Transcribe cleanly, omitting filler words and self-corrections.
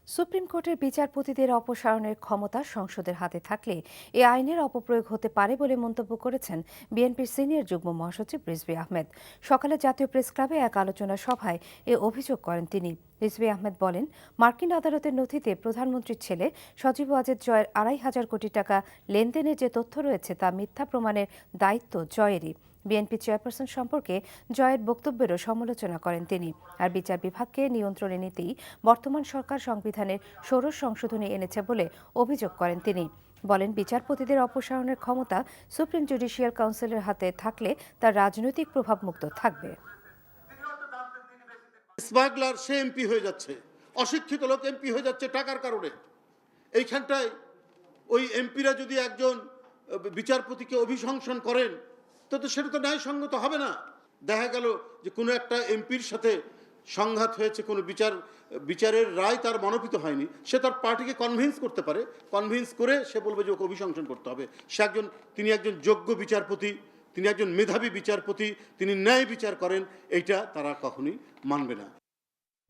Supreme কোর্টের বিচারপতিদের অপসারণের ক্ষমতা সংসদের হাতে থাকলে এ আইনের অপপ্রয়োগ হতে পারে বলে মন্তব্য করেছেন বিএনপির সিনিয়র যুগ্ম মহাসচিব রিজভী আহমেদ। সকালে জাতীয় প্রেস ক্লাবে এক আলোচনা সভায় এ অভিযোগ করেন তিনি। রিজভী আহমেদ বলেন, মার্কিন আদালতের নথিতে প্রধানমন্ত্রীর ছেলে সজীব ওয়াজেদ জয়ের ২৫০০ কোটি টাকা লেনদেনের যে তথ্য রয়েছে তা মিথ্যা প্রমাণের দায়িত্ব জয়েরই। বিএনপি চেয়ারপারসন সম্পর্কে জয়ের বক্তব্যেরও সমালোচনা করেন তিনি। আর বিচার বিভাগকে নিয়ন্ত্রণে নিতেই বর্তমান সরকার সংবিধানের ষোড়শ সংশোধনী এনেছে বলে অভিযোগ করেন তিনি। বলেন, বিচারপতিদের অপসারণের ক্ষমতা সুপ্রিম জুডিশিয়াল কাউন্সিলের হাতে থাকলে তার রাজনৈতিক প্রভাব মুক্ত থাকবে। স্মাগলার সে এমপি হয়ে যাচ্ছে, অশিক্ষিত লোক এমপি হয়ে যাচ্ছে টাকার কারণে। এইখানটায় ওই এমপিরা যদি একজন বিচারপতিকে অভিশংসন করেন তো সেটা তো ন্যায়সঙ্গত হবে না। দেখা গেল যে কোনো একটা এমপির সাথে সংঘাত হয়েছে, কোনো বিচারের রায় তার মনোনীত হয়নি, সে তার পার্টিকে কনভিন্স করতে পারে, কনভিন্স করে সে বলবে যে ওকে অভিশংসন করতে হবে। তিনি একজন যোগ্য বিচারপতি, তিনি একজন মেধাবী বিচারপতি, তিনি ন্যায় বিচার করেন, এইটা তারা কখনোই মানবে না।